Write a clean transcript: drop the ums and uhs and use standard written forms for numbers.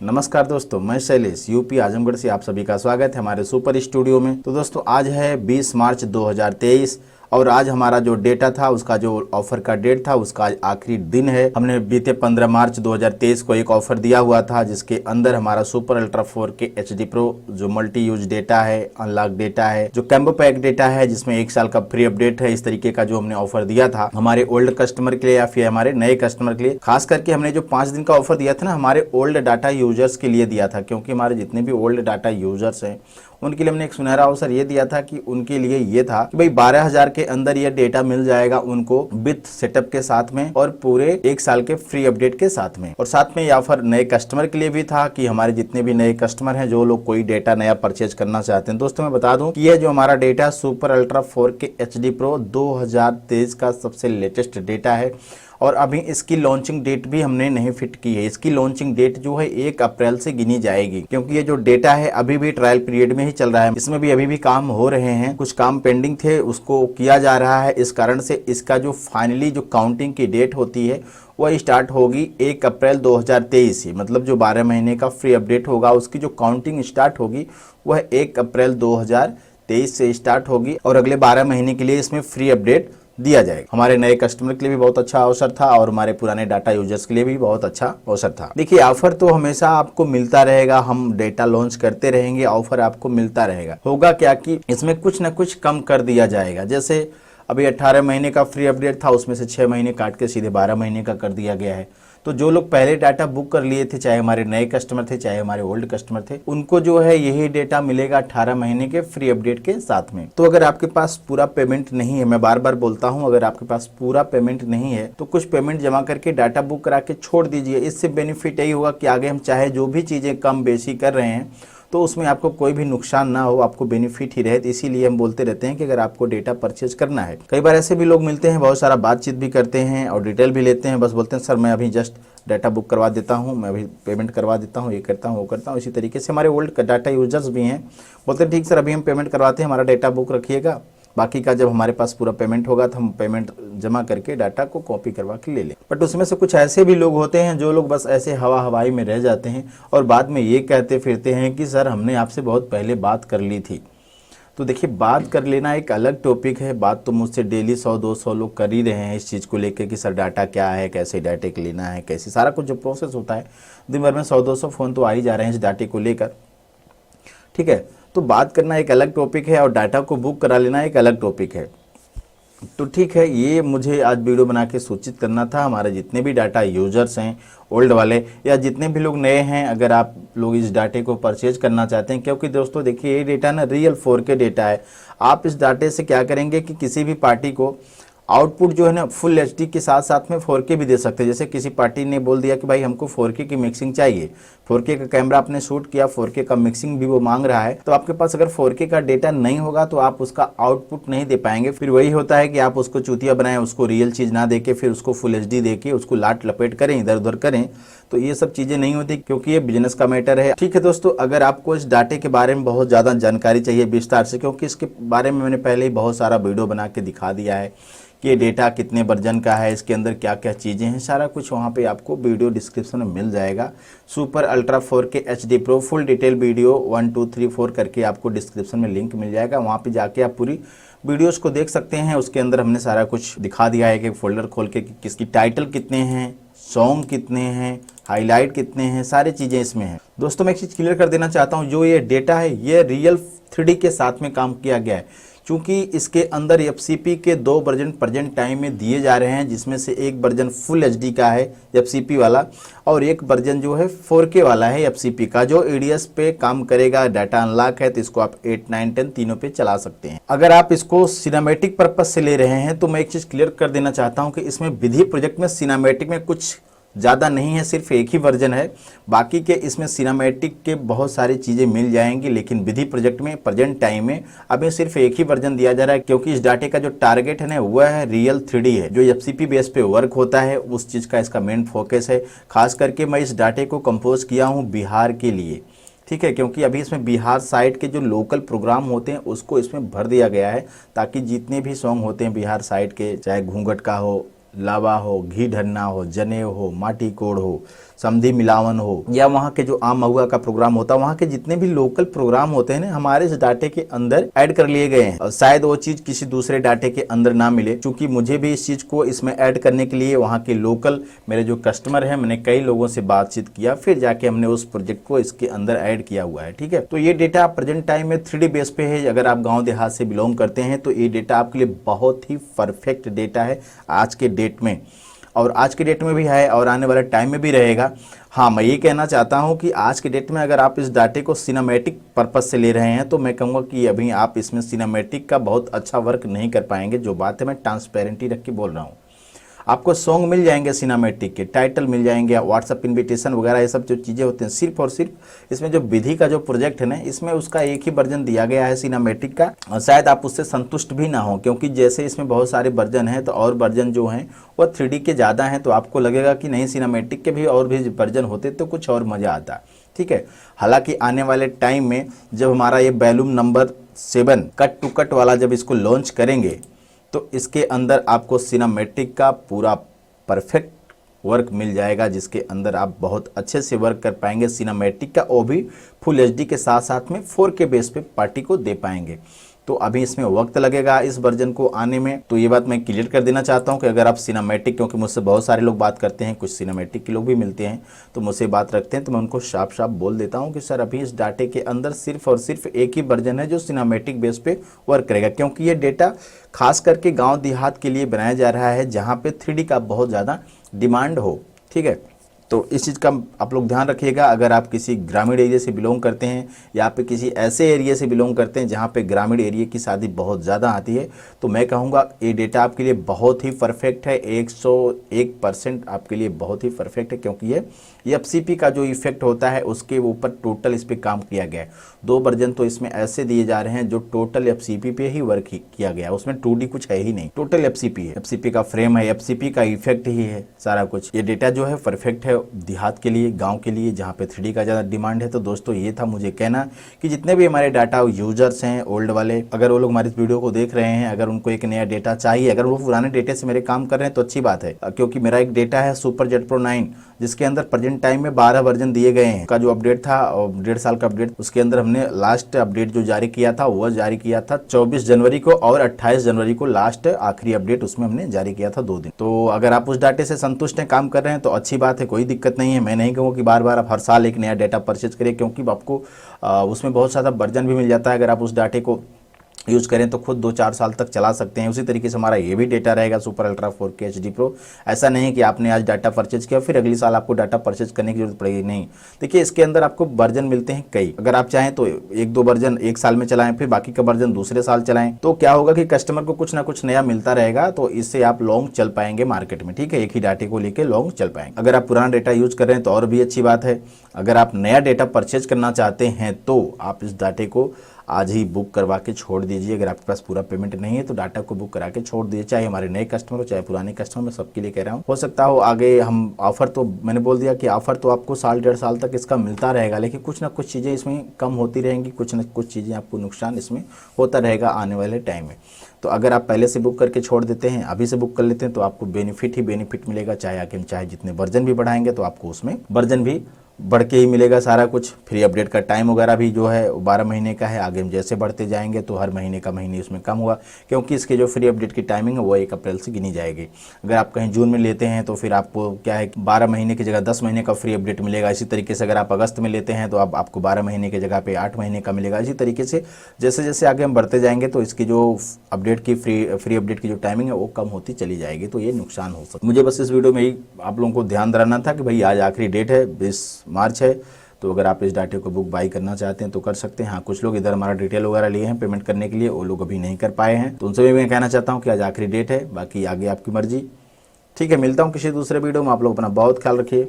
नमस्कार दोस्तों, मैं शैलेश यूपी आजमगढ़ से आप सभी का स्वागत है हमारे सुपर स्टूडियो में। तो दोस्तों आज है 20 मार्च 2023 और आज हमारा जो डेटा था उसका जो ऑफर का डेट था उसका आज आखिरी दिन है। हमने बीते 15 मार्च 2023 को एक ऑफर दिया हुआ था जिसके अंदर हमारा super ultra 4K HD pro जो मल्टी यूज डेटा है, अनलॉक डेटा है, जो कैम्बो पैक डेटा है जिसमें 1 साल का फ्री अपडेट है, इस तरीके का जो हमने ऑफर दिया था हमारे ओल्ड कस्टमर के लिए या फिर हमारे नए कस्टमर के लिए। खास करके हमने जो 5 दिन का ऑफर दिया था ना, हमारे ओल्ड डाटा यूजर्स के लिए दिया था, क्योंकि हमारे जितने भी ओल्ड डाटा यूजर्स हैं उनके लिए हमने एक सुनहरा अवसर ये दिया था कि उनके लिए ये था कि भाई 12,000 के अंदर ये डेटा मिल जाएगा उनको विथ सेटअप के साथ में और पूरे 1 साल के फ्री अपडेट के साथ में। और साथ में ये ऑफर नए कस्टमर के लिए भी था कि हमारे जितने भी नए कस्टमर हैं जो लोग कोई डेटा नया परचेज करना चाहते हैं। दोस्तों मैं बता दूं कि ये जो हमारा data super ultra 4K HD pro 2023 का सबसे लेटेस्ट डेटा है और अभी इसकी लॉन्चिंग डेट भी हमने नहीं फिट की है। इसकी लॉन्चिंग डेट जो है 1 अप्रैल से गिनी जाएगी, क्योंकि ये जो डेटा है अभी भी ट्रायल पीरियड में ही चल रहा है। इसमें भी अभी भी काम हो रहे हैं, कुछ काम पेंडिंग थे उसको किया जा रहा है। इस कारण से इसका जो फाइनली जो काउंटिंग की डेट होती है वह स्टार्ट होगी 1 अप्रैल 2023 से, मतलब जो 12 महीने का फ्री अपडेट होगा उसकी जो काउंटिंग स्टार्ट होगी वह 1 अप्रैल 2023 से स्टार्ट होगी और अगले 12 महीने के लिए इसमें फ्री अपडेट दिया जाएगा। हमारे नए कस्टमर के लिए भी बहुत अच्छा अवसर था और हमारे पुराने डाटा यूजर्स के लिए भी बहुत अच्छा अवसर था। देखिए ऑफर तो हमेशा आपको मिलता रहेगा, हम डेटा लॉन्च करते रहेंगे, ऑफर आपको मिलता रहेगा। होगा क्या कि इसमें कुछ ना कुछ कम कर दिया जाएगा। जैसे अभी 18 महीने का फ्री अपडेट था, उसमें से 6 महीने काट के सीधे 12 महीने का कर दिया गया है। तो जो लोग पहले डाटा बुक कर लिए थे, चाहे हमारे नए कस्टमर थे चाहे हमारे ओल्ड कस्टमर थे, उनको जो है यही डेटा मिलेगा 18 महीने के फ्री अपडेट के साथ में। तो अगर आपके पास पूरा पेमेंट नहीं है, मैं बार बार बोलता हूं, अगर आपके पास पूरा पेमेंट नहीं है तो कुछ पेमेंट जमा करके डाटा बुक करा के छोड़ दीजिए। इससे बेनिफिट यही होगा कि आगे हम चाहे जो भी चीजें कम बेसी कर रहे हैं तो उसमें आपको कोई भी नुकसान ना हो, आपको बेनिफिट ही रहे। तो इसीलिए हम बोलते रहते हैं कि अगर आपको डेटा परचेज करना है, कई बार ऐसे भी लोग मिलते हैं, बहुत सारा बातचीत भी करते हैं और डिटेल भी लेते हैं, बस बोलते हैं सर मैं अभी जस्ट डाटा बुक करवा देता हूं, मैं अभी पेमेंट करवा देता हूं, ये करता हूं वो करता हूं। इसी तरीके से हमारे ओल्ड डाटा यूजर्स भी हैं, बोलते हैं ठीक सर अभी हम पेमेंट करवाते हैं, हमारा डाटा बुक रखिएगा, बाकी का जब हमारे पास पूरा पेमेंट होगा तो हम पेमेंट जमा करके डाटा को कॉपी करवा के ले लें। बट उसमें से कुछ ऐसे भी लोग होते हैं जो लोग बस ऐसे हवा हवाई में रह जाते हैं और बाद में ये कहते फिरते हैं कि सर हमने आपसे बहुत पहले बात कर ली थी। तो देखिए बात कर लेना एक अलग टॉपिक है, बात तो मुझसे डेली 100-200 लोग कर ही रहे हैं इस चीज़ को लेकर कि सर डाटा क्या है, कैसे डाटे को लेना है, कैसे सारा कुछ जो प्रोसेस होता है, दिन भर में 100-200 फ़ोन तो आ ही जा रहे हैं इस डाटे को लेकर। ठीक है, तो बात करना एक अलग टॉपिक है और डाटा को बुक करा लेना एक अलग टॉपिक है। तो ठीक है, ये मुझे आज वीडियो बना के सूचित करना था हमारे जितने भी डाटा यूजर्स हैं ओल्ड वाले या जितने भी लोग नए हैं, अगर आप लोग इस डाटे को परचेज करना चाहते हैं, क्योंकि दोस्तों देखिए ये डेटा ना रियल 4K डेटा है। आप इस डाटे से क्या करेंगे कि किसी भी पार्टी को आउटपुट जो है ना फुल HD के साथ साथ में 4K भी दे सकते हैं। जैसे किसी पार्टी ने बोल दिया कि भाई हमको 4K की मिक्सिंग चाहिए, 4K का कैमरा आपने शूट किया, 4K का मिक्सिंग भी वो मांग रहा है, तो आपके पास अगर 4K का डेटा नहीं होगा तो आप उसका आउटपुट नहीं दे पाएंगे। फिर वही होता है कि आप उसको चूतिया बनाएं, उसको रियल चीज़ ना देके फिर उसको फुल HD देके उसको लाट लपेट करें, इधर उधर करें, तो ये सब चीज़ें नहीं होती, क्योंकि ये बिजनेस का मैटर है। ठीक है दोस्तों, अगर आपको इस डाटे के बारे में बहुत ज़्यादा जानकारी चाहिए विस्तार से, क्योंकि इसके बारे में मैंने पहले ही बहुत सारा वीडियो बना के दिखा दिया है कि ये डेटा कितने वर्जन का है, इसके अंदर क्या क्या चीज़ें हैं, सारा कुछ वहाँ पे आपको वीडियो डिस्क्रिप्शन में मिल जाएगा। Super ultra 4K HD pro full detail video 1 2 3 4 करके आपको डिस्क्रिप्शन में लिंक मिल जाएगा, वहाँ पे जाके आप पूरी वीडियोस को देख सकते हैं। उसके अंदर हमने सारा कुछ दिखा दिया है कि फोल्डर खोल के किसकी टाइटल कितने हैं, सॉन्ग कितने हैं, हाईलाइट कितने हैं, सारी चीज़ें इसमें हैं। दोस्तों मैं एक चीज़ क्लियर कर देना चाहता हूँ, जो ये डेटा है ये रियल 3D के साथ में काम किया गया है, क्योंकि इसके अंदर FCP के 2 वर्जन प्रेजेंट टाइम में दिए जा रहे हैं, जिसमें से एक वर्जन फुल HD का है FCP वाला और एक वर्जन जो है 4K वाला है FCP का, जो ADS पे काम करेगा। डाटा अनलॉक है तो इसको आप 8, 9, 10 तीनों पे चला सकते हैं। अगर आप इसको सिनेमैटिक पर्पज से ले रहे हैं तो मैं एक चीज़ क्लियर कर देना चाहता हूँ कि इसमें विधि प्रोजेक्ट में सिनेमैटिक में कुछ ज़्यादा नहीं है, सिर्फ एक ही वर्जन है, बाकी के इसमें सिनेमैटिक के बहुत सारी चीज़ें मिल जाएंगी, लेकिन विधि प्रोजेक्ट में प्रेजेंट टाइम में अभी सिर्फ एक ही वर्जन दिया जा रहा है, क्योंकि इस डाटे का जो टारगेट है ना वह है रियल 3D है, जो FCP बेस पे वर्क होता है उस चीज़ का इसका मेन फोकस है। खास करके मैं इस डाटे को कंपोज किया हूँ बिहार के लिए, ठीक है, क्योंकि अभी इसमें बिहार साइड के जो लोकल प्रोग्राम होते हैं उसको इसमें भर दिया गया है, ताकि जितने भी सॉन्ग होते हैं बिहार साइड के, चाहे घूंघट का हो, लावा हो, घी ढन्ना हो, जनेऊ हो, माटी कोड़ हो, समधी मिलावन हो, या वहाँ के जो आम महुआ का प्रोग्राम होता है, वहाँ के जितने भी लोकल प्रोग्राम होते हैं ना, हमारे इस डाटे के अंदर ऐड कर लिए गए हैं। और शायद वो चीज किसी दूसरे डाटे के अंदर ना मिले, क्योंकि मुझे भी इस चीज को इसमें ऐड करने के लिए वहाँ के लोकल मेरे जो कस्टमर है, मैंने कई लोगों से बातचीत किया, फिर जाके हमने उस प्रोजेक्ट को इसके अंदर ऐड किया हुआ है। ठीक है, तो ये डेटा प्रेजेंट टाइम में 3D बेस पे है। अगर आप गाँव देहात से बिलोंग करते हैं तो ये डेटा आपके लिए बहुत ही परफेक्ट डेटा है आज के डेट में, और आज के डेट में भी है और आने वाले टाइम में भी रहेगा। हाँ, मैं ये कहना चाहता हूँ कि आज के डेट में अगर आप इस डाटे को सिनेमैटिक पर्पस से ले रहे हैं तो मैं कहूँगा कि अभी आप इसमें सिनेमैटिक का बहुत अच्छा वर्क नहीं कर पाएंगे। जो बात है मैं ट्रांसपेरेंटी रख के बोल रहा हूँ। आपको सॉन्ग मिल जाएंगे सिनेमैटिक के, टाइटल मिल जाएंगे, व्हाट्सअप इनविटेशन वगैरह, ये सब जो चीज़ें होती हैं, सिर्फ और सिर्फ इसमें जो विधि का जो प्रोजेक्ट है ना, इसमें उसका एक ही वर्जन दिया गया है सिनेमैटिक का। और शायद आप उससे संतुष्ट भी ना हो, क्योंकि जैसे इसमें बहुत सारे वर्जन हैं तो और वर्जन जो हैं वो 3D के ज़्यादा हैं, तो आपको लगेगा कि नहीं सिनेमैटिक के भी और भी वर्जन होते तो कुछ और मज़ा आता। ठीक है, हालांकि आने वाले टाइम में जब हमारा ये balloon number 7 cut to cut वाला जब इसको लॉन्च करेंगे तो इसके अंदर आपको सिनेमैटिक का पूरा परफेक्ट वर्क मिल जाएगा, जिसके अंदर आप बहुत अच्छे से वर्क कर पाएंगे सिनेमैटिक का, वो भी फुल HD के साथ साथ में 4K बेस पे पार्टी को दे पाएंगे। तो अभी इसमें वक्त लगेगा इस वर्जन को आने में, तो ये बात मैं क्लियर कर देना चाहता हूँ कि अगर आप सिनेमैटिक, क्योंकि मुझसे बहुत सारे लोग बात करते हैं, कुछ सिनेमैटिक के लोग भी मिलते हैं तो मुझसे बात रखते हैं, तो मैं उनको साफ साफ बोल देता हूँ कि सर अभी इस डाटे के अंदर सिर्फ और सिर्फ एक ही वर्जन है जो सिनेमैटिक बेस पे वर्क करेगा, क्योंकि ये डेटा खास करके गाँव देहात के लिए बनाया जा रहा है जहाँ पे 3D का बहुत ज़्यादा डिमांड हो। ठीक है, तो इस चीज़ का आप लोग ध्यान रखिएगा। अगर आप किसी ग्रामीण एरिया से बिलोंग करते हैं या फिर किसी ऐसे एरिया से बिलोंग करते हैं जहाँ पे ग्रामीण एरिया की शादी बहुत ज़्यादा आती है, तो मैं कहूँगा ये डेटा आपके लिए बहुत ही परफेक्ट है, 101% आपके लिए बहुत ही परफेक्ट है, क्योंकि ये FCP का जो इफेक्ट होता है उसके ऊपर टोटल इस पर काम किया गया है। 2 वर्जन तो इसमें ऐसे दिए जा रहे हैं जो टोटल FCP पे ही वर्क किया गया है, उसमें 2D कुछ है ही नहीं, टोटल FCP है, FCP का फ्रेम है, FCP का इफेक्ट ही है सारा कुछ। ये डेटा जो है परफेक्ट है देहात के लिए, गांव के लिए, जहां पे 3D का ज़्यादा डिमांड है। तो दोस्तों ये था मुझे कहना कि जितने भी हमारे डाटा यूजर्स हैं ओल्ड वाले, अगर वो लोग हमारी इस वीडियो को देख रहे हैं, अगर उनको एक नया डेटा चाहिए, अगर वो पुराने डेटे से मेरे काम कर रहे हैं तो अच्छी बात है, क्योंकि मेरा एक डेटा है सुपर जेट प्रो 9 जिसके अंदर प्रेजेंट टाइम में 12 वर्जन दिए गए हैं। का जो अपडेट था 1.5 साल का अपडेट, उसके अंदर हमने लास्ट अपडेट जो जारी किया था वो जारी किया था 24 जनवरी को, और 28 जनवरी को लास्ट आखिरी अपडेट उसमें हमने जारी किया था 2 दिन। तो अगर आप उस डाटे से संतुष्ट हैं, काम कर रहे हैं तो अच्छी बात है, कोई दिक्कत नहीं है। मैं नहीं कहूँगा कि बार बार आप हर साल एक नया डाटा परचेज करें, क्योंकि आपको उसमें बहुत सारा वर्जन भी मिल जाता है। अगर आप उस डाटे को यूज़ करें तो खुद 2-4 साल तक चला सकते हैं। उसी तरीके से हमारा ये भी डेटा रहेगा super ultra 4K HD pro. ऐसा नहीं है कि आपने आज डाटा परचेज किया फिर अगले साल आपको डाटा परचेज करने की जरूरत पड़ेगी, नहीं। देखिए इसके अंदर आपको वर्जन मिलते हैं कई, अगर आप चाहें तो 1-2 वर्जन 1 साल में चलाएं, फिर बाकी का वर्जन दूसरे साल चलाएं, तो क्या होगा कि कस्टमर को कुछ ना कुछ नया मिलता रहेगा, तो इससे आप लॉन्ग चल पाएंगे मार्केट में। ठीक है, एक ही डाटे को लेकर लॉन्ग चल पाएंगे। अगर आप पुराना डेटा यूज कर रहे हैं तो और भी अच्छी बात है। अगर आप नया डेटा परचेज करना चाहते हैं तो आप इस डाटे को आज ही बुक करवा के छोड़ दीजिए। अगर आपके पास पूरा पेमेंट नहीं है तो डाटा को बुक करा के छोड़ दीजिए, चाहे हमारे नए कस्टमर हो चाहे पुराने कस्टमर, मैं सबके लिए कह रहा हूँ। हो सकता हो आगे हम ऑफर, तो मैंने बोल दिया कि ऑफर तो आपको 1.5 साल तक इसका मिलता रहेगा, लेकिन कुछ ना कुछ चीज़ें इसमें कम होती रहेंगी, कुछ ना कुछ चीज़ें आपको नुकसान इसमें होता रहेगा आने वाले टाइम में। तो अगर आप पहले से बुक करके छोड़ देते हैं, अभी से बुक कर लेते हैं, तो आपको बेनिफिट ही बेनिफिट मिलेगा। चाहे आगे हम चाहे जितने वर्जन भी बढ़ाएंगे तो आपको उसमें वर्जन भी बढ़ के ही मिलेगा सारा कुछ। फ्री अपडेट का टाइम वगैरह भी जो है 12 महीने का है। आगे हम जैसे बढ़ते जाएंगे तो हर महीने का महीने उसमें कम हुआ, क्योंकि इसके जो फ्री अपडेट की टाइमिंग है वो 1 अप्रैल से गिनी जाएगी। अगर आप कहीं जून में लेते हैं तो फिर आपको क्या है 12 महीने की जगह 10 महीने का फ्री अपडेट मिलेगा। इसी तरीके से अगर आप अगस्त में लेते हैं तो आपको 12 महीने की जगह पे 8 महीने का मिलेगा। इसी तरीके से जैसे जैसे आगे हम बढ़ते जाएंगे तो इसकी जो अपडेट की फ्री अपडेट की जो टाइमिंग है वो कम होती चली जाएगी, तो ये नुकसान हो सकता है। मुझे बस इस वीडियो में ही आप लोगों को ध्यान दिलाना था कि भाई आज आखिरी डेट है, 20 मार्च है, तो अगर आप इस डाटे को बुक बाई करना चाहते हैं तो कर सकते हैं। हाँ, कुछ लोग इधर हमारा डिटेल वगैरह लिए हैं पेमेंट करने के लिए, वो लोग अभी नहीं कर पाए हैं, तो उनसे भी मैं कहना चाहता हूँ कि आज आखिरी डेट है, बाकी आगे आपकी मर्जी। ठीक है, मिलता हूँ किसी दूसरे वीडियो में। आप लोग अपना बहुत ख्याल रखिए।